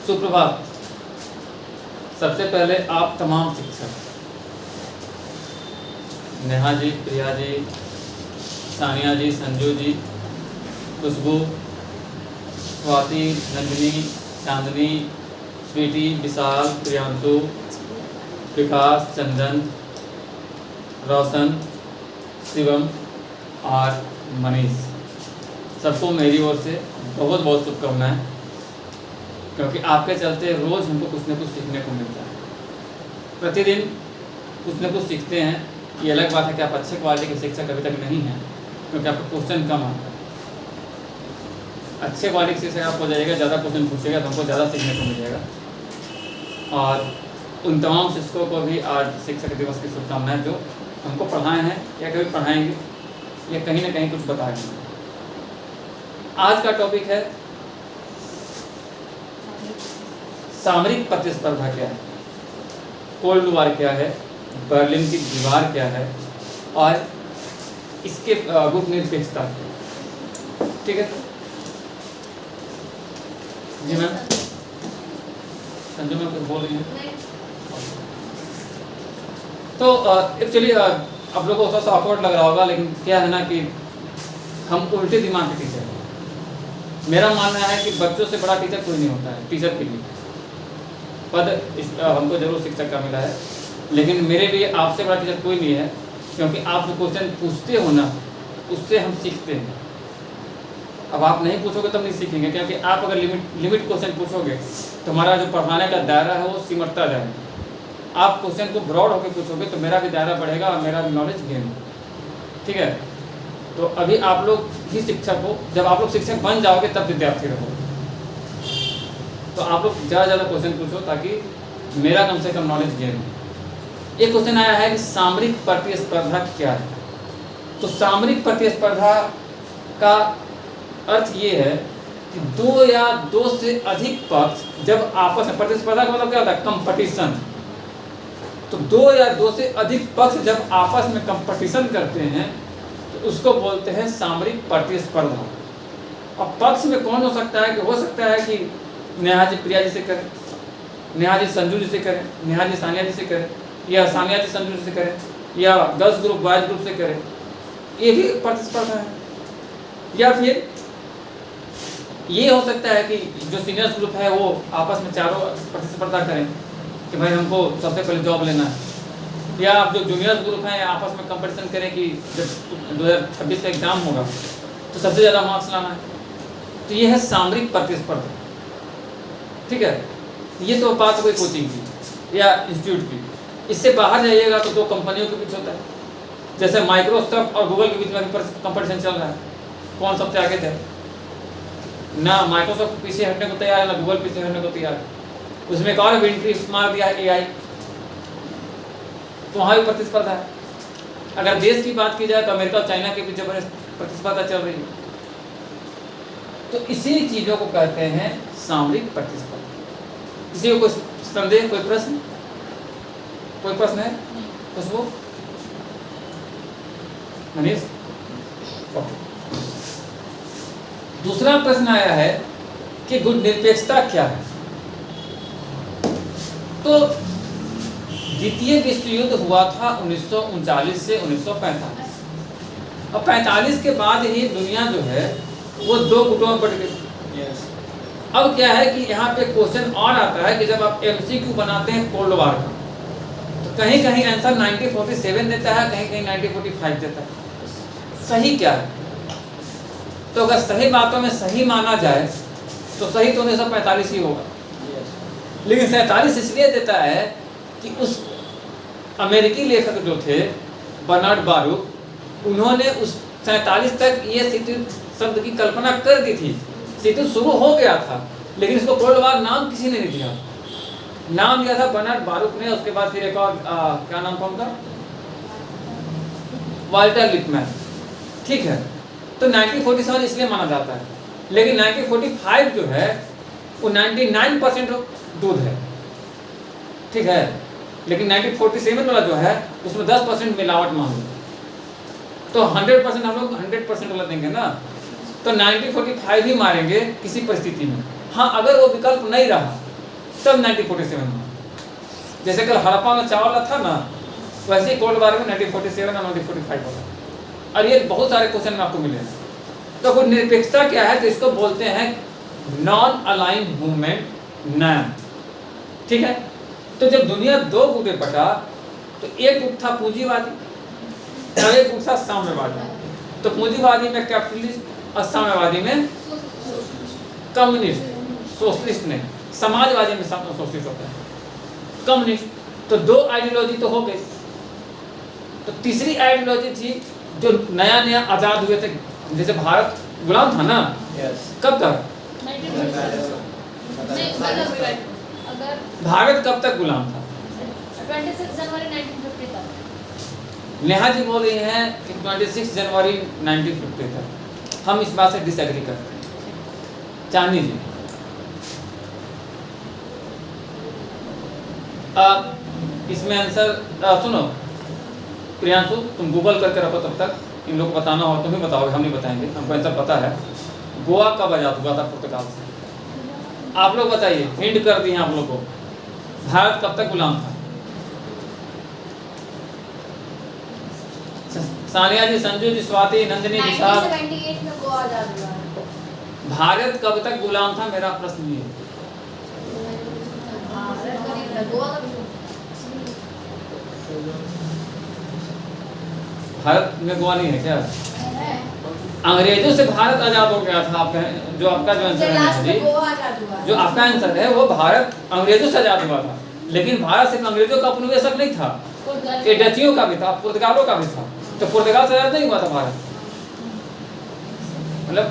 सुप्रभात। सबसे पहले आप तमाम शिक्षक नेहा जी, प्रिया जी, सानिया जी, संजू जी, खुशबू, स्वाति, नंदिनी, चांदनी, स्वीटी, विशाल, प्रियांशु, विकास, चंदन, रोशन, शिवम और मनीष, सबको मेरी ओर से बहुत बहुत शुभकामनाएं, क्योंकि आपके चलते रोज़ हमको कुछ न कुछ सीखने को मिलता है। प्रतिदिन कुछ न कुछ सीखते हैं। ये अलग बात है कि आप अच्छे क्वालिटी के शिक्षक अभी तक नहीं हैं, क्योंकि आपका क्वेश्चन कम आता है। अच्छे क्वालिटी के शिक्षक आप हो जाइएगा, ज़्यादा क्वेश्चन पूछिएगा तो हमको ज़्यादा सीखने को मिलेगा। और उन तमाम शिक्षकों को भी आज शिक्षक दिवस की शुभकामनाएं, जो हमको पढ़ाए हैं या कभी पढ़ाएंगे या कहीं ना कहीं कुछ बताएंगे। आज का टॉपिक है सामरिक प्रतिस्पर्धा क्या है, कोल्ड वॉर क्या है, बर्लिन की दीवार क्या है और इसके गुट निरपेक्षता। ठीक है जी मैम। संजू मैम कुछ बोल रही हैं? तो एक्चुअली आप लोगों को थोड़ा सा ऑकवर्ड लग रहा होगा, लेकिन क्या है ना कि हम उल्टे दिमाग के टीचर हैं। मेरा मानना है कि बच्चों से बड़ा टीचर कोई नहीं होता है। टीचर के लिए पद हमको जरूर शिक्षक का मिला है, लेकिन मेरे लिए आपसे बड़ा टीचर कोई नहीं है, क्योंकि आप जो क्वेश्चन पूछते हो ना, उससे हम सीखते हैं। अब आप नहीं पूछोगे तब नहीं सीखेंगे, क्योंकि आप अगर लिमिट क्वेश्चन पूछोगे तो हमारा जो पढ़ाने का दायरा है वो सिमटता जाएगा। आप क्वेश्चन को ब्रॉड होकर पूछोगे तो मेरा भी दायरा बढ़ेगा और मेरा भी नॉलेज गेन होगा। ठीक है, तो अभी आप लोग ही शिक्षक हो, जब आप लोग शिक्षक बन जाओगे तब विद्यार्थी रहोगे। तो आप लोग ज़्यादा ज़्यादा क्वेश्चन पूछो ताकि मेरा कम से कम नॉलेज गेन हो। एक क्वेश्चन आया है कि सामरिक प्रतिस्पर्धा क्या है। तो सामरिक प्रतिस्पर्धा का अर्थ ये है कि दो या दो से अधिक पक्ष जब आपस में, प्रतिस्पर्धा का मतलब क्या होता है? कंपटीशन। तो दो या दो से अधिक पक्ष जब आपस में कंपटीशन करते हैं तो उसको बोलते हैं सामरिक प्रतिस्पर्धा। अब पक्ष में कौन हो सकता है? कि हो सकता है कि नेहा जी प्रिया जी से करें, नेहा जी संजू जी से करें, नेहा जी सानिया जी से करें, या सानिया जी संजू जी से करें, या गर्ल्स ग्रुप बॉयज ग्रुप से करें। ये भी प्रतिस्पर्धा है। या फिर ये हो सकता है कि जो सीनियर्स ग्रुप है वो आपस में चारों प्रतिस्पर्धा करें कि भाई हमको सबसे पहले जॉब लेना है। या आप जो जूनियर्स ग्रुप हैं आपस में कंपटीशन करें कि जब 2026 का एग्ज़ाम होगा तो सबसे ज़्यादा मार्क्स लाना है। तो ये है सामरिक प्रतिस्पर्धा। ठीक है, ये तो बात हो गई कोचिंग की या इंस्टीट्यूट की। इससे बाहर जाइएगा तो दो कंपनियों के बीच होता है। जैसे माइक्रोसॉफ्ट और गूगल के बीच में कंपटीशन चल रहा है, कौन सबसे आगे थे। ना माइक्रोसॉफ्ट पीछे हटने को तैयार है, ना गूगल पीछे हटने को तैयार है। उसमें एक और एंट्री मार दिया है AI, तो वहाँ भी प्रतिस्पर्धा है। अगर देश की बात की जाए तो अमेरिका और चाइना के बीच जबरदस्त प्रतिस्पर्धा चल रही है। तो इसी चीज़ों को कहते हैं सामरिक प्रतिस्पर्धा। किसी को कोई संदेह, कोई प्रश्न? कोई प्रश्न है? खुशबू, मनीष? दूसरा प्रश्न आया है कि गुट निरपेक्षता क्या है। तो द्वितीय विश्व युद्ध हुआ था 1939 से 1945 और 45 के बाद ही दुनिया जो है वो दो गुटों में बट गई। अब क्या है कि यहाँ पे क्वेश्चन और आता है कि जब आप MCQ बनाते हैं कोल्ड वॉर का, तो कहीं कहीं आंसर 1947 देता है, कहीं कहीं 1945 देता है। सही क्या है? तो अगर सही बातों में सही माना जाए तो सही तो 1945 ही होगा, लेकिन 47 इसलिए देता है कि उस अमेरिकी लेखक जो थे बर्नार्ड बारूक, उन्होंने उस 47 तक ये स्थिति शब्द की कल्पना कर दी थी। स्थिति शुरू हो गया था, लेकिन इसको कोल्ड वॉर नाम किसी ने नहीं दिया। नाम दिया था बर्नार्ड बारूक ने। उसके बाद फिर एक और क्या नाम था उनका? Walter Lipman. ठीक है, तो 1947 इसलिए माना जाता है, लेकिन 1945 जो है वो 99% दूध है। ठीक है, लेकिन 1947 वाला जो है उसमें 10% मिलावट मान लो, तो 100% हम लोग 100% वाला देंगे ना, तो 1945 ही मारेंगे किसी परिस्थिति में। हाँ, अगर वो विकल्प नहीं रहा तब 1947 में, जैसे कल हड़प्पा में चावल था ना, वैसे ही कोल्ड वार में 1947 और 1945 होगा। और ये बहुत सारे क्वेश्चन में आपको मिलेगा। तो गुट निरपेक्षता क्या है? तो इसको बोलते हैं नॉन अलाइंड मूवमेंट नैम, ठीक है। तो जब दुनिया दो गुट में बटा, तो एक गुट था पूंजीवादी और एक गुट था साम्यवादी। तो पूंजीवादी में कैपिटलिस्ट और साम्यवादी में कम्युनिस्ट, सोशलिस्ट नहीं, समाजवादी में सोशलिस्ट होता है, कम्युनिस्ट। तो दो आइडियोलॉजी तो हो गई। तो तीसरी आइडियोलॉजी थी जो नया नया आजाद हुए थे, जैसे भारत गुलाम था ना, कब तक? भारत कब तक गुलाम था? 26 जनवरी 1950 तक। नेहा जी बोल रही हैं कि 26 जनवरी 1950 तक। हम इस बात से डिसएग्री करते हैं। चांदनी जी, इसमें आंसर सुनो, प्रियांशु तुम गूगल करके रखो, तब तक इन लोग को बताना हो तुम ही बताओगे, हम नहीं बताएंगे, हमको आंसर पता है। गोवा कब आजाद हुआ था पुर्तगाल से? आप लोग बताइए, हिंट कर दिए आप लोग को। भारत कब तक गुलाम था? सानिया जी, संजू जी, स्वाति, नंदिनी, विशाल। 1978 में गोवा आजाद हुआ। भारत कब तक गुलाम था, मेरा प्रश्न ये। भारत में गोवा नहीं है क्या? अंग्रेजों से भारत आजाद हो गया था। आपका जो आंसर है जी, जो आपका आंसर है वो भारत अंग्रेजों से आजाद हुआ था। लेकिन भारत सिर्फ अंग्रेजों का उपनिवेशक नहीं था, ये डचियों का भी था, पुर्तगालों का भी था। तो पुर्तगाल से आजाद नहीं हुआ था भारत, मतलब।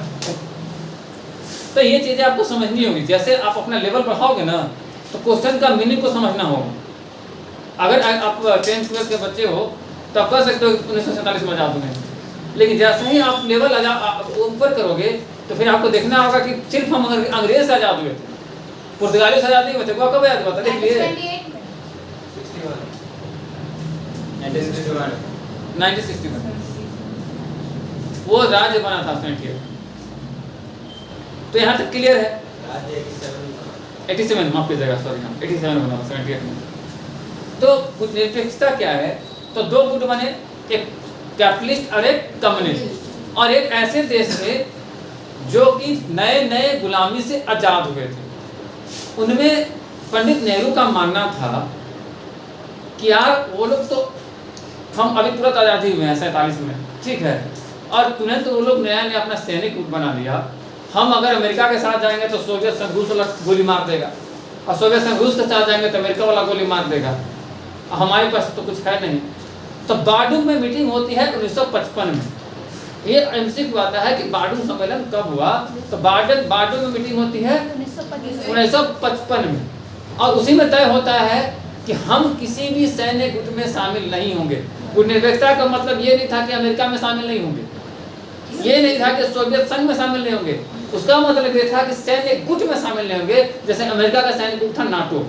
तो ये चीजें आपको समझनी होगी। जैसे आप अपना लेवल बढ़ाओगे ना, तो क्वेश्चन का मीनिंग को समझना होगा। अगर आप 10th 12th के बच्चे हो तो आप कह सकते हो 1947 में आजाद हुए। लेकिन जैसे ही आप लेवल ऊपर करोगे, तो फिर आपको देखना होगा कि सिर्फ हम अंग्रेज से आजाद हुए थे, पुर्तगालियों से आजाद नहीं हुए थे। वो कब आजाद हुआ था? देखिए 1961 वो राज्य बना था 78। तो यहाँ तक क्लियर है। 87 माफ कीजिएगा, सॉरी, 87 बना था, 78 में। तो कुछ निरपेक्षता क्या है? तो दो गुट बने, एक कैपिटलिस्ट और एक कम्युनिस्ट। और एक ऐसे देश थे जो कि नए नए गुलामी से आजाद हुए थे। उनमें पंडित नेहरू का मानना था कि यार वो लोग तो, हम अभी तुरंत आज़ादी हुए हैं 47 में, ठीक है, और तुरंत तो वो लोग नया नया अपना सैनिक गुट बना लिया। हम अगर अमेरिका के साथ जाएंगे तो सोवियत संघ रूस वाला गोली मार देगा, और सोवियत संघ रूस के साथ जाएंगे तो अमेरिका वाला गोली मार देगा। हमारे पास तो कुछ है नहीं। तो बार्डूम में मीटिंग होती है 1955 में। ये एमसीक्यू आता है कि बार्डूम सम्मेलन कब हुआ? तो बार्डूम में मीटिंग होती है 1955 में, और उसी में तय होता है कि हम किसी भी सैन्य गुट में शामिल नहीं होंगे। गुट निरपेक्षता का मतलब ये नहीं था कि अमेरिका में शामिल नहीं होंगे, ये नहीं था कि सोवियत संघ में शामिल नहीं होंगे। उसका मतलब ये था कि सैन्य गुट में शामिल नहीं होंगे। जैसे अमेरिका का सैन्य गुट था नाटो,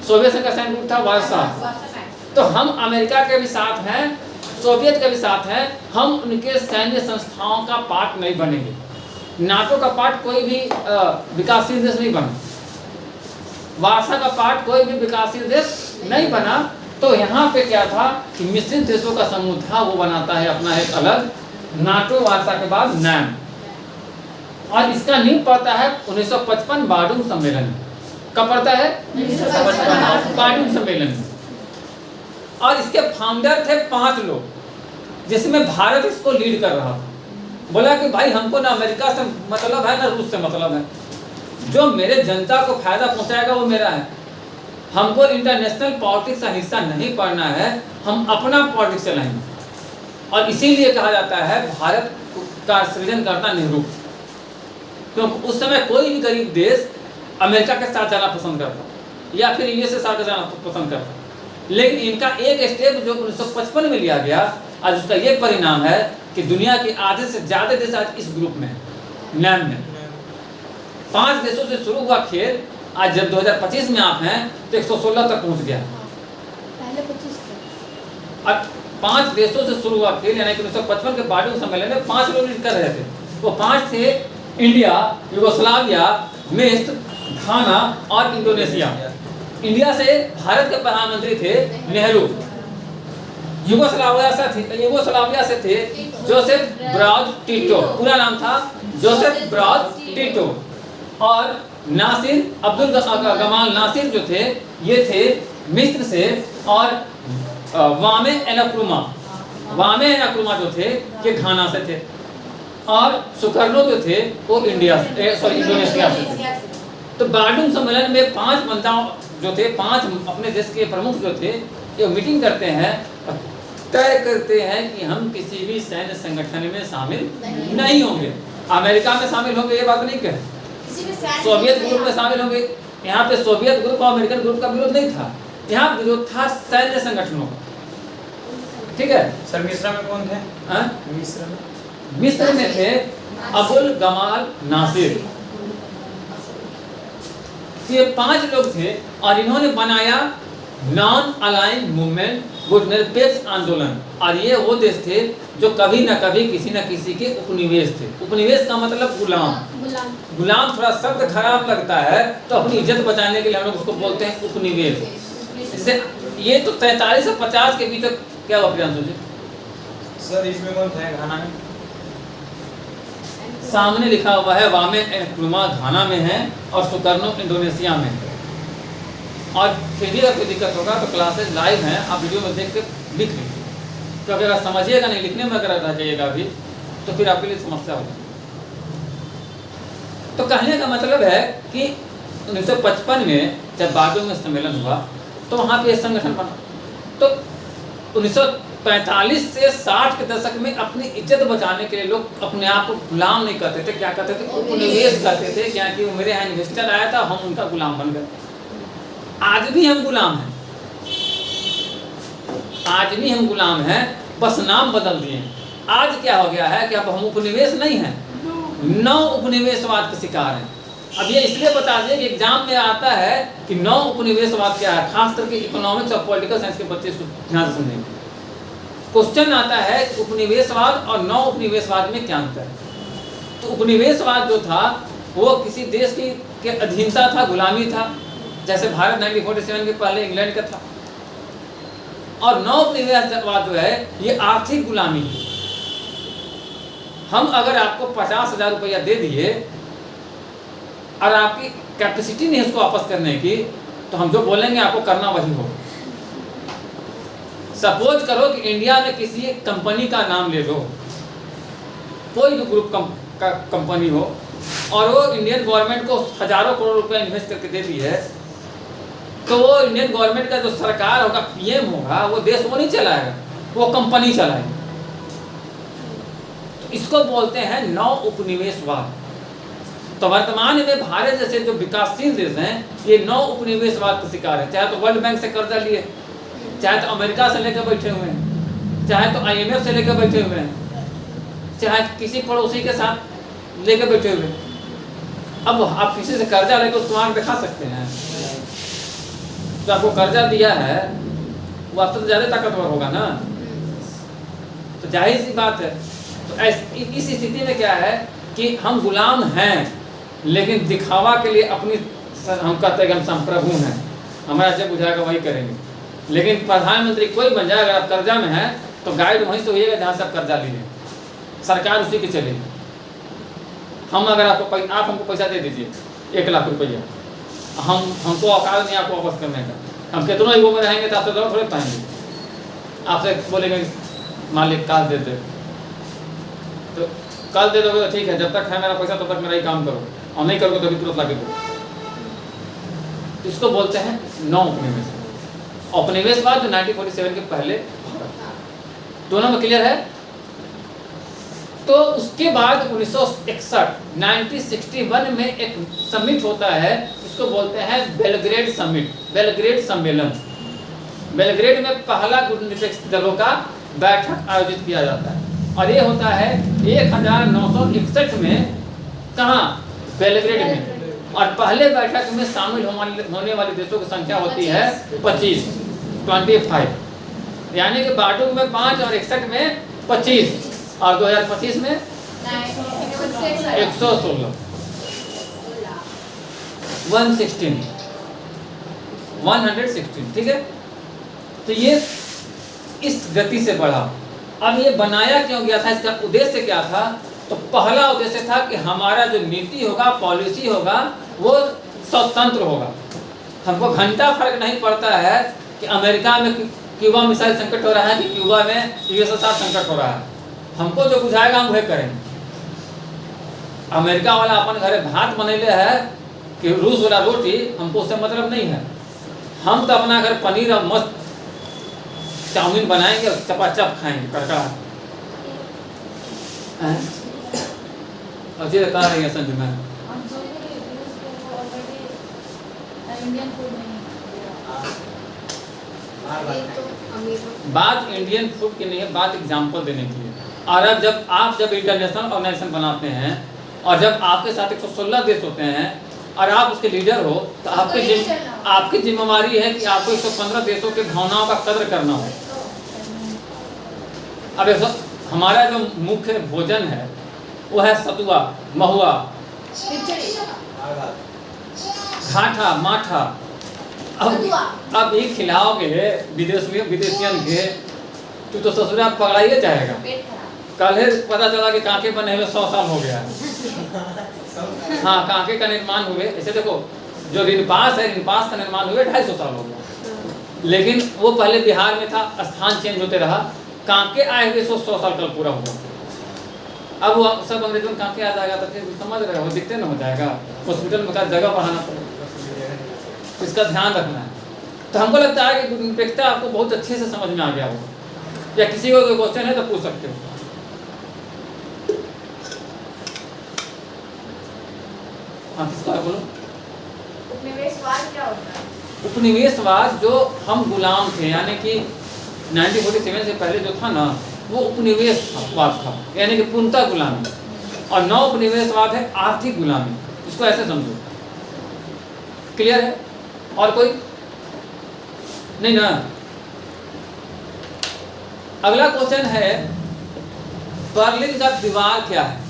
सोवियत संघ का सैन्य गुट था वार्सा। तो हम अमेरिका के भी साथ हैं, सोवियत के भी साथ हैं, हम उनके सैन्य संस्थाओं का पार्ट नहीं बनेंगे। नाटो का पार्ट कोई भी विकासशील देश नहीं बना, वार्सा का पार्ट कोई भी विकासशील देश नहीं बना। तो यहाँ पे क्या था कि मिश्रित देशों का समूह था, वो बनाता है अपना एक अलग नाटो, वार्सा के बाद नैम। और इसका नींव पड़ता है 1955 बार्डूम सम्मेलन। कब पड़ता है? 1955 बार्डूम सम्मेलन। और इसके फाउंडर थे 5 लोग, जिसमें भारत इसको लीड कर रहा था। बोला कि भाई हमको ना अमेरिका से मतलब है ना रूस से मतलब है, जो मेरे जनता को फायदा पहुंचाएगा वो मेरा है। हमको इंटरनेशनल पॉलिटिक्स का हिस्सा नहीं पड़ना है, हम अपना पॉलिटिक्स चलाएंगे। और इसीलिए कहा जाता है भारत का सृजन करता नेहरू, क्योंकि उस समय कोई भी गरीब देश अमेरिका के साथ जाना पसंद करता या फिर यूएस के साथ जाना पसंद करता। लेकिन इनका एक स्टेप जो 1955 में लिया गया, आज उसका ये परिणाम है कि दुनिया के आधे से ज़्यादा देश आज इस ग्रुप में, नैम में। 5 देशों से शुरू हुआ खेल, आज जब 2025 में आप हैं तो 116 तक पहुंच गया। पहले 25 थे। अब 5 देशों से शुरू हुआ खेल, यानी कि 1955 के बार्डूम सम्मेलन में 5 लोग लीड कर रहे थे। वो 5 थे इंडिया, यूगोस्लाविया, मिस्र घाना और इंडोनेशिया। इंडिया से भारत के प्रधानमंत्री थे नेहरू। यूगोस्लाविया से थे जोसेफ ब्राज टिटो, पूरा नाम था जोसेफ ब्राज टिटो। और नासिर अब्दुल गमाल नासिर जो थे ये थे मिस्र से। और वामे एनक्रुमा जो थे ये घाना से थे। और सुकर्नो जो थे वो इंडोनेशिया से थे। तो बार्डुम सम्मेलन में 5 बंदाओं जो थे, 5 अपने देश के प्रमुख जो थे, ये मीटिंग करते हैं, तय करते हैं कि हम किसी भी सैन्य संगठन में शामिल नहीं होंगे। अमेरिका में शामिल होंगे ये बात नहीं कहे, सोवियत ग्रुप में शामिल होंगे। यहाँ पे सोवियत ग्रुप और अमेरिकन ग्रुप का विरोध नहीं था, यहाँ विरोध था सैन्य संगठनों का। ठीक है सर, मिस्र में कौन थे? मिस्र में थे अबुल गमाल नासिर। ये 5 लोग थे और इन्होंने बनाया नॉन अलाइंड मूवमेंट, वो निरपेक्ष आंदोलन। और ये वो देश थे जो कभी न कभी किसी न किसी के उपनिवेश थे। उपनिवेश का मतलब गुलाम। गुलाम थोड़ा शब्द खराब लगता है, तो अपनी इज्जत बचाने के लिए हम लोग उसको बोलते हैं उपनिवेश। इससे ये तो 43 से 50 के बीच क्या हुआ प्रियांशु जी? सर, इसमें कौन था घाना में? सामने लिखा हुआ है वामे एनक्रुमा घाना में है और सुकर्नो इंडोनेशिया में। और फिर भी अगर कोई दिक्कत होगा तो क्लासेस लाइव हैं, आप वीडियो में देख के लिख लीजिए, क्योंकि अगर समझिएगा नहीं, लिखने में अगर रह जाइएगा अभी तो फिर आपके लिए समस्या होगी। तो कहने का मतलब है कि 1955 में जब बार्डुम में सम्मेलन हुआ तो वहाँ पे संगठन बना। तो 1945 से 60 के दशक में अपनी इज्जत बचाने के लिए लोग अपने आप को गुलाम नहीं करते थे। क्या कहते थे? उपनिवेश कहते थे, क्या कि मेरे यहाँ इन्वेस्टर आया था, हम उनका गुलाम बन गए। आज भी हम गुलाम हैं, आज भी हम गुलाम हैं, बस नाम बदल दिए। आज क्या हो गया है कि अब हम उपनिवेश नहीं हैं, नौ उपनिवेशवाद के शिकार हैं। अब ये इसलिए बता दें कि एग्जाम में आता है कि नौ उपनिवेशवाद क्या है, खास करके इकोनॉमिक्स और पॉलिटिकल साइंस के बच्चे इसको ध्यान से सुनेंगे। क्वेश्चन आता है उपनिवेशवाद और नौ उपनिवेशवाद में क्या अंतर है। तो उपनिवेशवाद जो था वो किसी देश के अधीनता था, गुलामी था, जैसे भारत 1947 के पहले इंग्लैंड का था। और नौ उपनिवेशवाद जो है ये आर्थिक गुलामी है। हम अगर आपको 50,000 रुपया दे दिए और आपकी कैपेसिटी नहीं उसको वापस करने की, तो हम जो बोलेंगे आपको करना वही होगा। सपोज करो कि इंडिया में किसी कंपनी का नाम ले लो, कोई भी ग्रुप का कंपनी हो, और वो इंडियन गवर्नमेंट को हजारों करोड़ रुपए इन्वेस्ट करके देती है, तो वो इंडियन गवर्नमेंट का जो सरकार होगा, पीएम होगा, वो देश वो नहीं चलाएगा, वो कंपनी चलाएगी। तो इसको बोलते हैं नौ उपनिवेशवाद। तो वर्तमान में भारत जैसे जो विकासशील देश हैं ये नौ उपनिवेशवाद का शिकार है। चाहे तो वर्ल्ड बैंक से कर्जा लिए, चाहे तो अमेरिका से लेकर बैठे हुए हैं, चाहे तो IMF से लेकर बैठे हुए हैं, चाहे किसी पड़ोसी के साथ लेकर बैठे हुए हैं। अब आप किसी से कर्जा लेकर उसको आंख दिखा सकते हैं? जो आपको कर्जा दिया है वो आपसे तो ज़्यादा ताकतवर होगा ना। तो जाहिर सी बात है। तो इस स्थिति में क्या है कि हम गुलाम हैं, लेकिन दिखावा के लिए अपनी हम कहते हैं कि हम संप्रभु हैं, हमारा जब बुझाएगा वही करेंगे। लेकिन प्रधानमंत्री कोई बन जाए, अगर आप कर्जा में हैं तो गाइड वहीं से होइएगा जहाँ से आप कर्जा लीजिए, सरकार उसी की चलेगी। हम अगर आप हमको पैसा दे दीजिए 1 लाख रुपया, हमको औकात नहीं आपको वापस करने का। हम कितनों ईगो में रहेंगे तो आपसे दवा थोड़े पाएंगे। आपसे बोलेंगे मालिक कल दे दे, तो कल दे दोगे तो ठीक है, जब तक है मेरा पैसा तब तक मेरा ही काम करो, और नहीं करोगे तो भी तुरंत लाके दो। तो इसको बोलते हैं नौ उपनिवेशवाद। उपनिवेशवाद जो 1947 के पहले, दोनों में क्लियर है। तो उसके बाद 1961 में एक समिट होता है, इसको बोलते हैं बेलग्रेड समिट, बेलग्रेड सम्मेलन। बेलग्रेड में पहला गुटनिरपेक्ष दलों का बैठक आयोजित किया जाता है, और ये होता है 1961 में। कहाँ? बेलग्रेड में। और पहले बैठक में शामिल होने वाले देशों की संख्या होती है 25, यानी कि बार्डुम में 5 और 61 में 25, और 2025 में 116। 116, ठीक है। तो ये इस गति से बढ़ा। अब ये बनाया क्यों गया था, इसका उद्देश्य क्या था? तो पहला उद्देश्य था कि हमारा जो नीति होगा, पॉलिसी होगा, वो स्वतंत्र होगा। हमको घंटा फर्क नहीं पड़ता है कि अमेरिका में क्यूबा मिसाइल संकट हो रहा है कि क्यूबा में यूएसएसआर संकट हो रहा है। हमको जो बुझाएगा हम वही करेंगे। अमेरिका वाला अपन घरे भात बनैले है कि रूस वाला रोटी, हमको उससे मतलब नहीं है। हम तो अपना घर पनीर और मस्त चाउमीन बनाएंगे और चपाचप खाएंगे कड़कड़ा। अच्छी बता रही है संजू मैम। इंडियन फूड नहीं बात इंडियन फूड की नहीं है, बात एग्जांपल देने की है। और अब जब इंटरनेशनल ऑर्गेनाइजेशन बनाते हैं और जब आपके साथ 116 देश होते हैं और आप उसके लीडर हो, तो आपकी जिम्मेवारी है कि आपको 115 देशों के भावनाओं का कद्र करना हो। अब हमारा जो मुख्य भोजन है वो है सतुआ, महुआ, घाटा, माठा। अब ये खिलाओगे विदेशियन के, तू तो ससुरा पकड़ाइए जाएगा। कल ही पता चला कि कांके बने हुए 100 साल हो गया है। हाँ, कांके का निर्माण हुए, ऐसे देखो जो रिनपास है, रिनपास का निर्माण हुए 250 साल हो गया, लेकिन वो पहले बिहार में था, स्थान चेंज होते रहा। कांके आए हुए 100 साल कल पूरा हुआ। अब वो सब अंग्रेजों में कांके आ जाएगा तो फिर समझ रहे हो, दिखते न हो जाएगा। हॉस्पिटल में का जगह बढ़ाना पड़ेगा, इसका ध्यान रखना है। तो हमको लगता है कि निरपेक्षता आपको बहुत अच्छे से समझ में आ गया होगा, या किसी को कोई क्वेश्चन है तो पूछ सकते हो। हाँ, किसका बोलो। उपनिवेशवाद क्या होता है? उपनिवेशवाद, जो हम गुलाम थे, यानी कि 1947 से पहले जो था ना, वो उपनिवेशवाद था, यानी कि पूर्णतः गुलामी। और नौ उपनिवेशवाद है आर्थिक गुलामी। इसको ऐसे समझो। क्लियर है? और कोई नहीं ना? अगला क्वेश्चन है, बर्लिन का दीवार क्या है?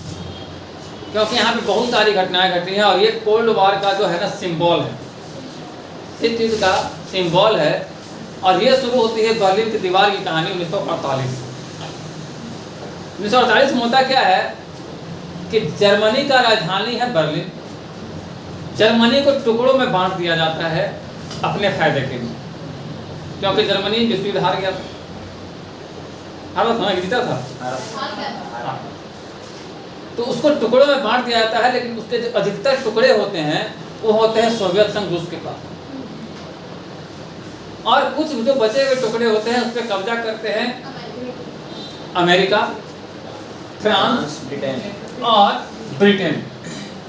क्योंकि यहाँ पे बहुत सारी घटनाएं घटी हैं और ये कोल्ड वॉर का जो है ना सिंबल है, शीत युद्ध का सिंबल है। और ये शुरू होती है बर्लिन की दीवार की कहानी 1948। 1948 में होता क्या है कि जर्मनी का राजधानी है बर्लिन। जर्मनी को टुकड़ों में बांट दिया जाता है अपने फायदे के लिए, क्योंकि जर्मनी विश्व युद्ध हार गया था। हारा था ना, जीता था। तो उसको टुकड़ों में बांट दिया जाता है, लेकिन उसके जो अधिकतर टुकड़े होते हैं वो होते हैं सोवियत संघ, रूस के पास। और कुछ जो बचे हुए टुकड़े होते हैं उस पर कब्जा करते हैं अमेरिका, फ्रांस, ब्रिटेन और ब्रिटेन।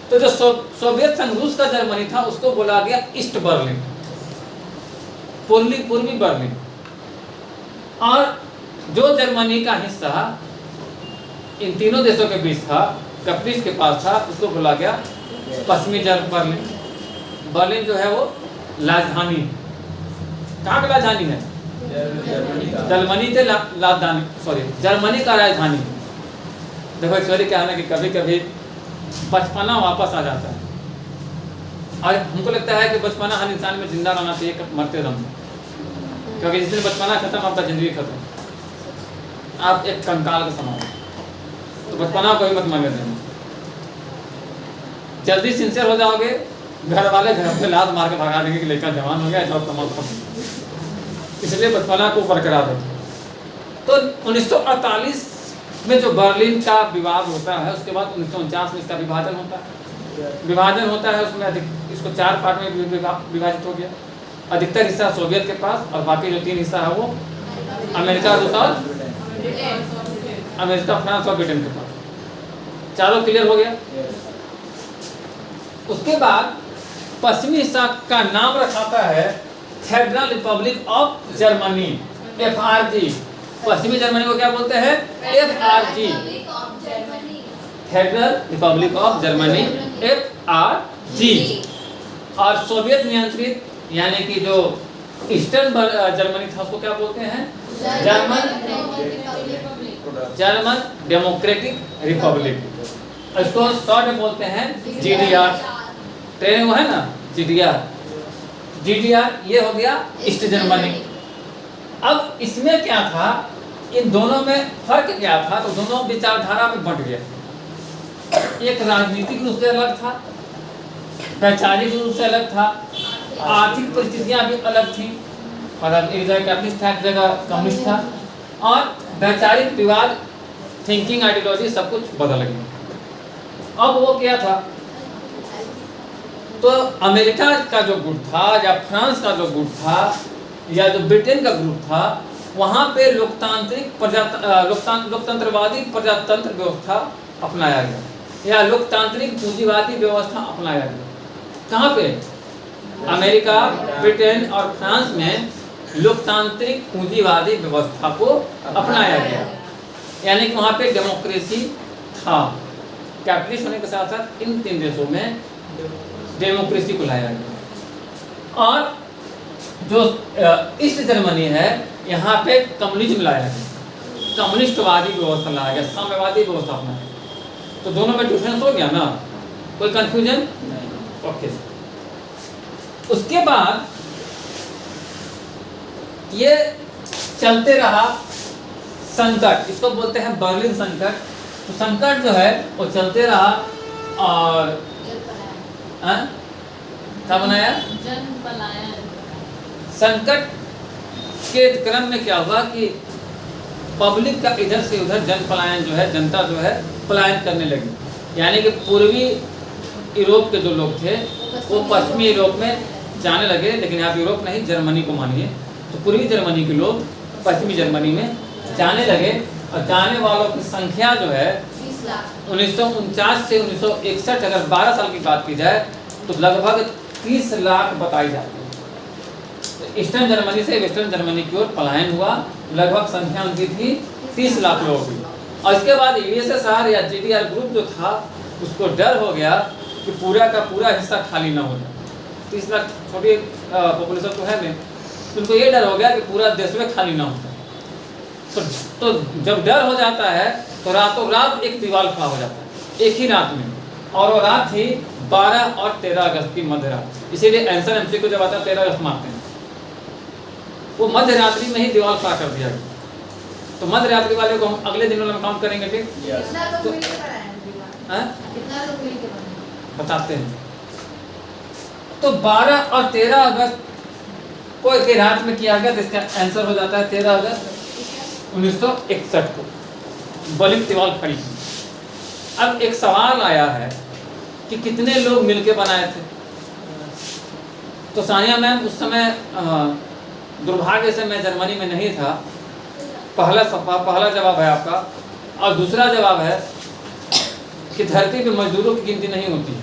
तो जो सोवियत संघ, रूस का जर्मनी था, उसको बोला गया ईस्ट बर्लिन, पूर्वी बर्लिन। और जो जर्मनी का हिस्सा इन तीनों देशों के बीच था, कैपिटल के पास था, उसको बोला गया पश्चिमी बर्लिन। बर्लिन जो है वो राजधानी, कहाँ का राजधानी है? जर्मनी के जर्मनी का राजधानी। देखो एक्चुअली क्या है ना कि कभी कभी बचपना वापस आ जाता है, और हमको लगता है कि बचपना हर इंसान में जिंदा रहना चाहिए मरते दम, क्योंकि जिस दिन बचपना खत्म आपका जिंदगी खत्म, आप एक कंकाल का समान। तो बचपना को ही मत मरने देना। जल्दी सिंसियर हो जाओगे, घर वाले घर पे लात मार के भगा देंगे कि लड़का जवान हो गया, जॉब कमाल खत्म। इसलिए बचपना को बरकरार रखें। तो 1948 में जो बर्लिन का विवाद होता है, उसके बाद 1949 में इसका विभाजन होता है। उसमें इसको 4 पार्ट में विभाजित हो गया। अधिकतर हिस्सा सोवियत के पास और बाकी जो 3 हिस्सा है वो अमेरिका, रूस और अमेरिका, फ्रांस और ब्रिटेन के पास। चारों क्लियर हो गया। उसके बाद पश्चिमी हिस्सा का नाम रखा है federal Republic of Germany, FRG। पश्चिमी जर्मनी को क्या बोलते हैं? FRG, federal Republic of Germany, FRG। और सोवियत नियंत्रित यानी कि जो ईस्टर्न जर्मनी था उसको क्या बोलते हैं? German democratic Republic. इसको शॉर्ट में बोलते हैं GDR। ट्रेन वो है ना GDR ये हो गया ईस्ट जर्मनी। अब इसमें क्या था, इन दोनों में फर्क क्या था, तो दोनों विचारधारा में बंट गया। एक राजनीतिक रूप से अलग था, वैचारिक रूप से अलग था, आर्थिक परिस्थितियां भी अलग थी, मतलब एक जगह कैपिटलिस्ट था, एक जगह कम्युनिस्ट था, और वैचारिक विवाद, थिंकिंग, आइडियोलॉजी सब कुछ बदल गया। अब वो क्या था, तो अमेरिका का जो गुट था या फ्रांस का जो गुट था या जो ब्रिटेन का ग्रुप था, वहाँ पे लोकतंत्रवादी प्रजातंत्र व्यवस्था अपनाया गया या लोकतांत्रिक पूंजीवादी व्यवस्था अपनाया गया। कहाँ पे? अमेरिका, ब्रिटेन और फ्रांस में लोकतांत्रिक पूंजीवादी व्यवस्था को अपनाया गया, यानी कि वहाँ पे डेमोक्रेसी था। कैपिटलिस्ट होने के साथ साथ इन 3 देशों में डेमोक्रेसी को लाया गया। और जो ईस्ट जर्मनी है, यहाँ पे कम्युनिज्म लाया गया, कम्युनिस्टवादी व्यवस्था लाया गया, साम्यवादी व्यवस्था अपनाया गया। तो दोनों में डिफरेंस हो गया ना, कोई कंफ्यूजन? ओके। उसके बाद ये चलते रहा संकट, इसको बोलते हैं बर्लिन संकट। तो संकट जो है वो चलते रहा, और क्या बनाया? जन पलायन। संकट के क्रम में क्या हुआ कि पब्लिक का इधर से उधर जन पलायन जो है, जनता जो है पलायन करने लगी। यानी कि पूर्वी यूरोप के जो लोग थे वो पश्चिमी यूरोप में जाने लगे, लेकिन आप यूरोप नहीं, जर्मनी को मानिए। तो पूर्वी जर्मनी के लोग पश्चिमी जर्मनी में जाने लगे, और जाने वालों की संख्या जो है 1949 से 1961, अगर 12 साल की बात की जाए तो लगभग 30 लाख बताई जाती है। तो ईस्टर्न जर्मनी से वेस्टर्न जर्मनी की ओर पलायन हुआ, लगभग संख्या उनकी थी 30 लाख लोगों की। और इसके बाद USSR या GDR ग्रुप जो था, उसको डर हो गया कि पूरा का पूरा हिस्सा खाली ना हो जाए। 30 लाख छोटी पॉपुलेशन तो है नहीं, तो उनको ये डर हो गया कि पूरा देश में खाली ना हो जाए। तो जब डर हो जाता है तो रातों रात एक दीवार खड़ा हो जाता है, एक ही रात में। और वो रात थी 12 और 13 अगस्त की मध्य रात। इसीलिए आंसर MC को जब आता है 13 अगस्त मारते हैं, वो मध्य रात्रि में ही दीवार खड़ा कर दिया गया। तो मध्य रात्रि वाले को हम अगले दिनों में काउंट करेंगे, ठीक? कितना लोग तो- मिलके बनाए दीवार? हैं? कितना लोग मिलके बनाए? बताते हैं। तो 12 और 13 अगस्त को एक ही रात में किया गया, तो इसका आंसर हो जाता है 13 अगस्त 1961 को बर्लिन दीवार खड़ी की। अब एक सवाल आया है कि कितने लोग मिलके बनाए थे। तो सानिया मैम, उस समय दुर्भाग्य से मैं जर्मनी में नहीं था। पहला जवाब है आपका, और दूसरा जवाब है कि धरती पे मजदूरों की गिनती नहीं होती,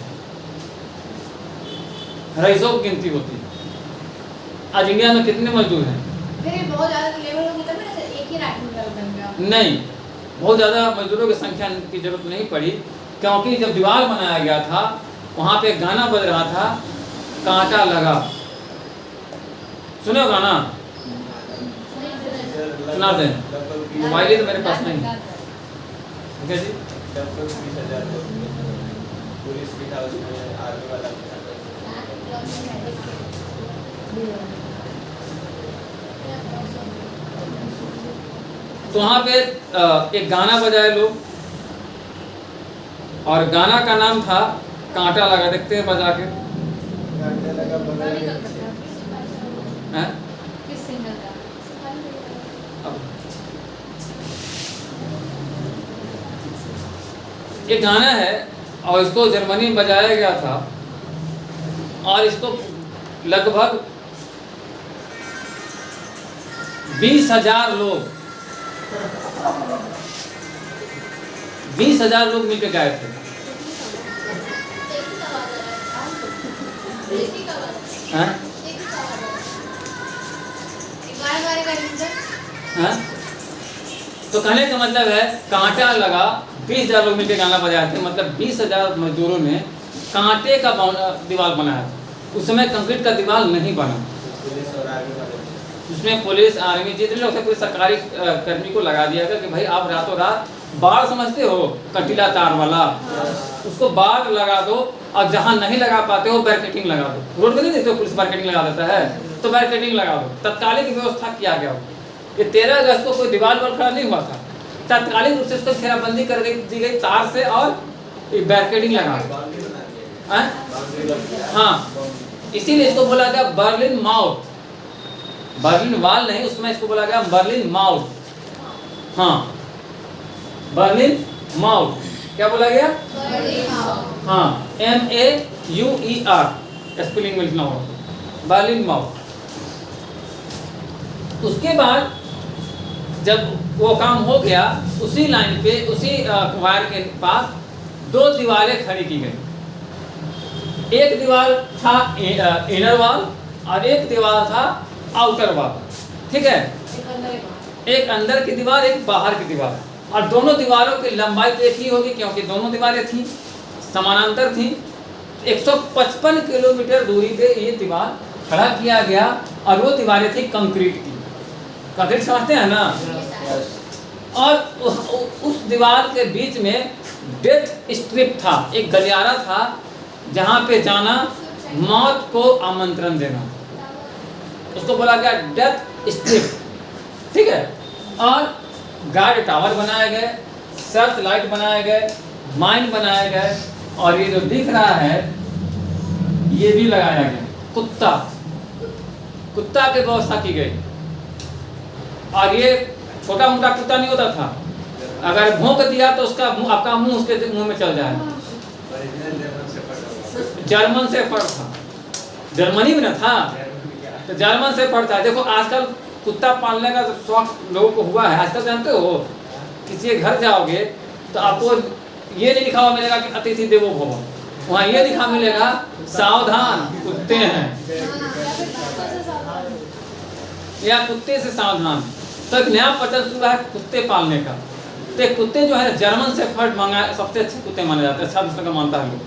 रईसों की गिनती होती है। आज इंडिया में कितने मजदूर हैं? फिर ये बहुत ज्यादा लेवल होगी तब ना एक ही रात में बन गया। नहीं, बहुत ज़्यादा मजदूरों की संख्या की जरूरत नहीं पड़ी, क्योंकि जब दीवार बनाया गया था वहाँ पे गाना बज रहा था, कांटा लगा। सुनो गाना, सुना दें। मोबाइल ही तो मेरे पास नहीं है। ठीक है जी। पुलिस भी था उसमें, आर्मी वाला भी था। तो वहाँ पे एक गाना बजाए लोग, और गाना का नाम था कांटा लगा। देखते हैं बजा के। हैं? किस सिंगर का? अब ये गाना है और इसको जर्मनी में बजाया गया था, और इसको लगभग 20,000 लोग 20,000 लोग मिलकर गाए थे। हैं? हैं? तो कहने का मतलब है कांटा लगा, 20,000 लोग मिलकर गाना बजाए थे, मतलब 20,000 मजदूरों ने कांटे का दीवार बनाया था। उस समय कंक्रीट का दीवार नहीं बना। पुलिस और आर्मी वाले उसमें पुलिस, आर्मी, जितने लोग थे, पूरे सरकारी कर्मी को लगा दिया गया कि भाई आप रातों रात बाड़ समझते हो, कटीला तार वाला, उसको बाड़ लगा दो, और जहाँ नहीं लगा पाते हो बैरिकेडिंग लगा दो। रोड में नहीं देखते हो पुलिस बैरिकेडिंग लगा देता है, तो बैरिकेडिंग लगा दो। तत्कालिक व्यवस्था किया गया हो। ये 13 अगस्त को कोई दीवार पर खड़ा नहीं हुआ था, तत्कालिक रूप से इसको घेराबंदी कर दी गई तार से और बैरिकेडिंग लगा दी। हाँ, इसीलिए इसको बोला गया बर्लिन माउथ, बर्लिन वाल नहीं, उसमें इसको बोला गया बर्लिन माउथ। हाँ, बर्लिन माउथ क्या बोला गया? हाँ, MAUER स्पेलिंग में लिखना होगा, बर्लिन माउथ। उसके बाद जब वो काम हो गया, उसी लाइन पे, उसी वायर के पास 2 दीवारें खड़ी की गई। एक दीवार था इनर वॉल और एक दीवार था आउटर वॉल, ठीक है? एक अंदर की दीवार, एक बाहर की दीवार, और दोनों दीवारों की लंबाई तो एक ही होगी क्योंकि दोनों दीवारें थी, समानांतर थी। 155 किलोमीटर दूरी पे ये दीवार खड़ा किया गया, और वो दीवारें थी कंक्रीट की। कंक्रीट समझते हैं ना? और उस दीवार के बीच में डेथ स्ट्रिप था, एक गलियारा था जहाँ पे जाना मौत को आमंत्रण देना, उसको बोला गया डेथ स्ट्रिप, ठीक है? और गार्ड टावर बनाए गए, सर्च लाइट बनाए गए, माइन बनाए गए, और ये जो दिख रहा है ये भी लगाया गया, कुत्ता की व्यवस्था की गई। और ये छोटा मोटा कुत्ता नहीं होता था, अगर भौंक दिया तो उसका मुंह, आपका मुंह उसके मुंह में चल जाए। जर्मन शेफर्ड था, जर्मनी में ना था, तो जर्मन शेफर्ड था। देखो आजकल कुत्ता पालने का शौक लोगों को हुआ है। आजकल जानते हो, किसी के घर जाओगे तो आपको ये नहीं लिखा हुआ मिलेगा कि अतिथि देवो भव, वहाँ ये लिखा मिलेगा सावधान कुत्ते हैं, या कुत्ते से सावधान। तो एक नया प्रचलन शुरू है कुत्ते पालने का। तो कुत्ते जो है जर्मन शेफर्ड मांगा, सबसे अच्छे कुत्ते माने जाते हैं, अच्छा दूसरे का मानता है लोग।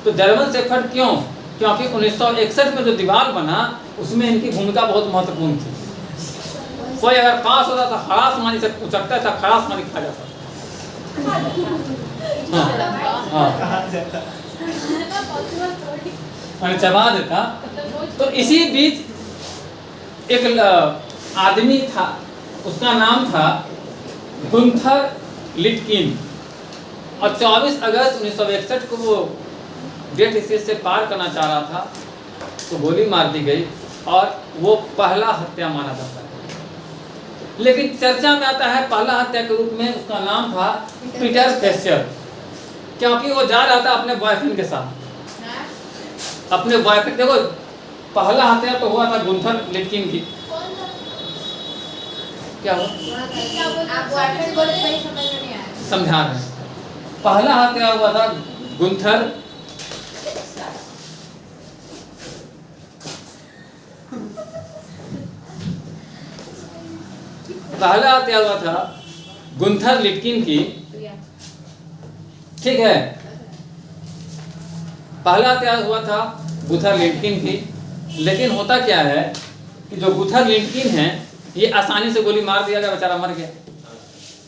तो जर्मन शेफर्ड क्यों? क्योंकि 1961 में जो दीवार बना उसमें इनकी भूमिका बहुत महत्वपूर्ण थी। कोई अगर पास होता था खलास मानी से उचकता था, खलास मानी खा जाता। हाँ, चबा देता। तो इसी बीच एक आदमी था, उसका नाम था गुंथर लिटकिन, और 24 अगस्त 1961 को वो डेथ स्टेज से पार करना चाह रहा था, तो गोली मार दी गई, और वो पहला हत्या माना जाता है। लेकिन चर्चा में आता है पहला हत्या के रूप में उसका नाम था पीटर फेस्चर, क्योंकि वो जा रहा था अपने बॉयफ्रेंड के साथ। अपने बॉयफ्रेंड, देखो पहला हत्या तो हुआ था गुंथर लिटकिन की। क्या हुआ? समझा रहे हैं। पहला हत्या हुआ था गुंथर पहला हत्या हुआ था गुंथर लिटकिन की, ठीक है? पहला हत्या हुआ था गुंथर लिटकिन की। लेकिन होता क्या है कि जो गुंथर लिटकिन है ये आसानी से गोली मार दिया गया, बेचारा मर गया,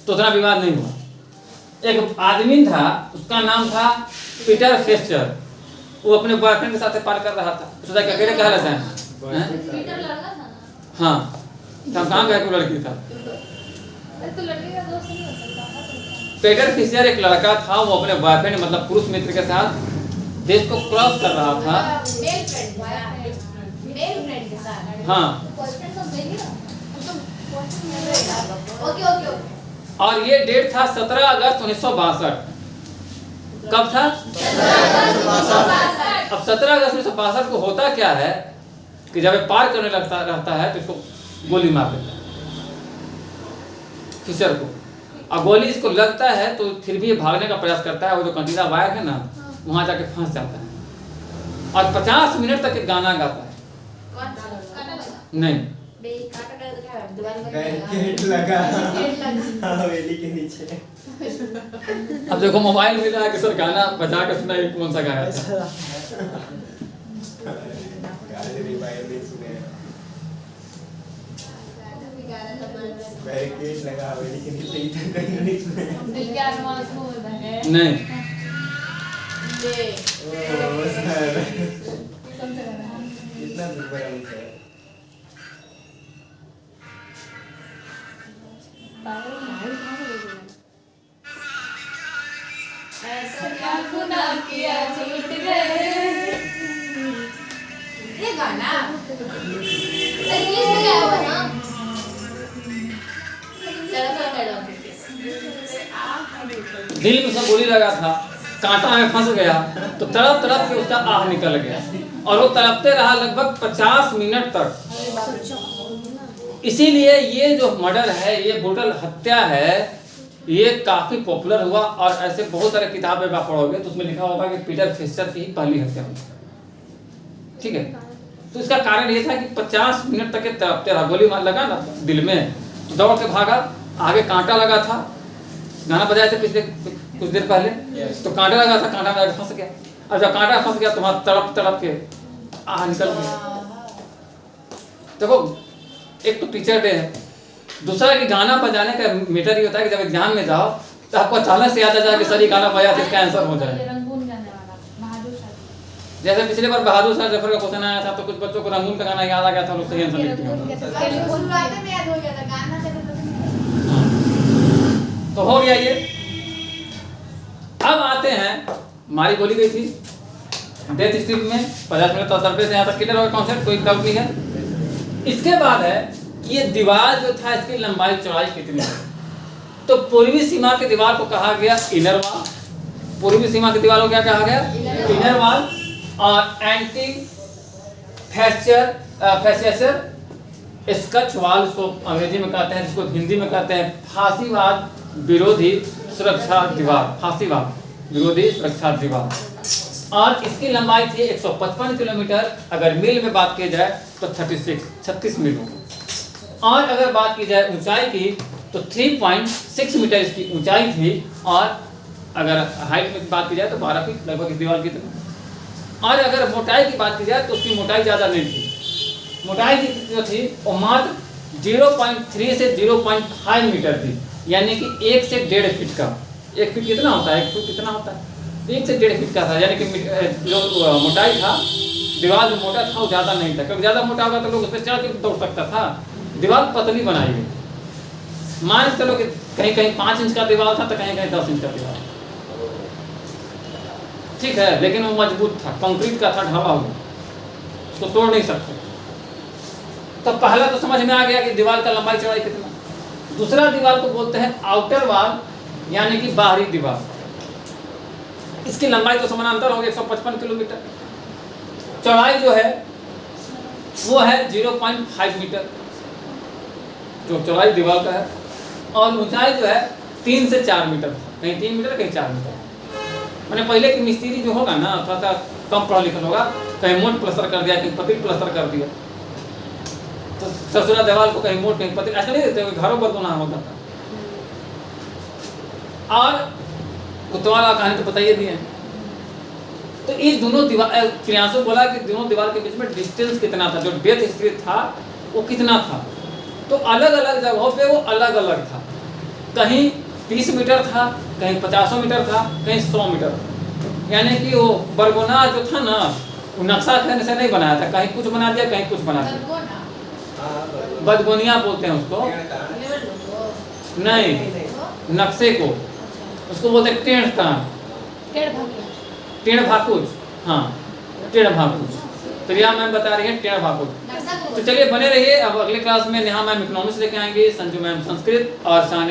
तो उतना विवाद नहीं हुआ। एक आदमी था, उसका नाम था पीटर फेस्चर, वो अपने बॉयफ्रेंड के साथ पार कर रहा था, सोचा कि अकेले कह रहता है। हाँ, कहाँ गया? कोई लड़की था। पीटर फेस्चर एक लड़का था, वो अपने बॉयफ्रेंड मतलब पुरुष मित्र के साथ देश को क्रॉस कर रहा था। हाँ, और ये डेट था 17 अगस्त 1962। कब था? अब 17 अगस्त 1962 को होता क्या है कि जब पार करने लगता रहता है तो इसको गोली मार देता है फिशर को, और गोली इसको लगता है तो फिर भी भागने का प्रयास करता है। वो जो कंटीला वायर है ना, वहाँ जाके फंस जाता है, और 50 मिनट तक एक गाना गाता है। नहीं, लगा हवेली के नीचे। अब देखो मोबाइल मिला है कि सर गाना बजा के सुना, कौन सा गाया था? 11 का मान बैरिकेड लगा हवेली के नीचे इधर कहीं नहीं इसमें। दिल के अरमान को है नहीं ले ओ सर कम से कम इतना दूर बड़ा नहीं सर। पागल मार खा ऐसा क्या गुनाह किया छूट गए ये गाना इंग्लिश में गाया हुआ ना चलो दिल में सब गोली लगा था, कांटा में फंस गया तो तड़प तड़प के उसका आह निकल गया और वो तड़पते रहा लगभग 50 मिनट तक। इसीलिए ये जो मर्डर है, ये ब्रूटल हत्या है, ये काफी पॉपुलर हुआ और ऐसे बहुत सारे किताबें आप पढ़ोगे तो उसमें लिखा होगा कि पीटर फिशर की ही पहली हत्या हुई। ठीक है, तो इसका कारण ये था कि 50 मिनट तक ये तड़पते रहा, गोली मार लगा ना दिल में तो दौड़ के भागा, आगे कांटा लगा था, गाना बजाए थे पिछले कुछ देर पहले, तो कांटा लगा था, कांटा में आगे फंस गया और जब कांटा फंस गया तो वहां तड़प तड़प के आह निकल गया। देखो एक तो टीचर डे है, दूसरा कि गाना बजाने का मैटर ये होता है कि जब एग्जाम में जाओ तो आपको अचानक से याद आ जाए कि सर ये गाना बजा तो इसका आंसर हो जाए। रंगून गाने वाला बहादुर शाह जैसे पिछले बार बहादुर शाह जफर का क्वेश्चन आया था तो कुछ बच्चों को रंगून का गाना याद आ गया था, लोग सही आंसर लिखते हैं। शुरुआत में याद हो गया था गाना से तो हो गया ये। अब आते हैं, मारी गोली गई थी डेथ स्ट्रिप में 50 मिनट तो सर्वे से यहाँ तक क्लियर होगा कॉन्सेप्ट, कोई डाउट नहीं है। इसके बाद है कि ये दीवार जो था इसकी लंबाई चौड़ाई कितनी है, तो पूर्वी सीमा की दीवार को कहा गया इनर वॉल, पूर्वी सीमा की दीवार को क्या कहा गया इनर वॉल, और एंटी फैसेसर स्कच वॉल उसको अंग्रेजी में कहते हैं, जिसको हिंदी में कहते हैं फांसीवाद विरोधी सुरक्षा दीवार, फांसीवाद विरोधी सुरक्षा दीवार, और इसकी लंबाई थी 155 किलोमीटर, अगर मील में बात की जाए तो 36 मील होगी, और अगर बात की जाए ऊंचाई की तो 3.6 मीटर इसकी ऊंचाई थी, और अगर हाइट में बात की जाए तो 12 फीट लगभग इस दीवार की तरह, और अगर मोटाई की बात की जाए तो उसकी मोटाई ज़्यादा नहीं थी, मोटाई जो थी वो मात्र 0.3 से 0.5 मीटर थी, यानी कि 1 से 1.5 फीट का, 1 फीट कितना होता है, 1 फीट कितना होता है, 1 से 1.5 फीट का था, यानी कि जो मोटाई था दीवार जो मोटा था वो ज़्यादा नहीं था, क्योंकि ज़्यादा मोटा होगा तो लोग उस पर चढ़ के दौड़ सकता था। दीवार पतली बनाई गई, मान के चलो कि कहीं कहीं 5 इंच का दीवार था तो कहीं कहीं 10 इंच का दीवार, ठीक है, लेकिन वो मजबूत था, कंक्रीट का था, ढाला हुआ, उसको तोड़ नहीं सकते। तो पहला तो समझ में आ गया कि दीवार का लंबाई चौड़ाई कितना। दूसरा दीवार को बोलते हैं आउटर वॉल, यानी कि बाहरी दीवार, इसकी लंबाई तो समानांतर होगी 155 किलोमीटर, चौड़ाई जो है वो है 0.5 मीटर जो चौड़ाई दीवार का है, और ऊंचाई जो है 3 से 4 मीटर, कहीं 3 मीटर कहीं 4 मीटर। मैंने पहले कि मिस्त्री जो होगा ना थोड़ा सा कम पढ़ा लिखा होगा, कहीं मोट प्लस्तर कर दिया, कहीं पतली प्लस्तर कर दिया, तो ससुरा दीवार को कहीं मोट कहीं पतली ऐसा नहीं देते, घरों पर गुनाह होता था। और कुतवाल का कहानी तो बताइए दिए। तो इस दोनों दीवार, प्रियांशु बोला कि दोनों दीवार के बीच में डिस्टेंस कितना था, जो डेथ हिस्ट्री था वो कितना था, तो अलग अलग जगहों पे वो अलग अलग था, कहीं 30 मीटर था, कहीं 50 मीटर था, कहीं 100 मीटर था, यानी कि वो बरगोना जो था ना वो नक्शा कहने से नहीं बनाया था, कहीं कुछ बना दिया कहीं कुछ बना दिया, बदगोनिया बोलते हैं उसको, नहीं नक्शे को उसको बोलते हैं टेढ़ भाकुज, हाँ टेढ़ भाकुज, प्रिया मैम बता रही है टेढ़ भाकुज। तो चलिए बने रहिए, अब अगले क्लास में नेहा मैम इकोनॉमिक्स लेके आएंगे, संजू मैम संस्कृत और सानिया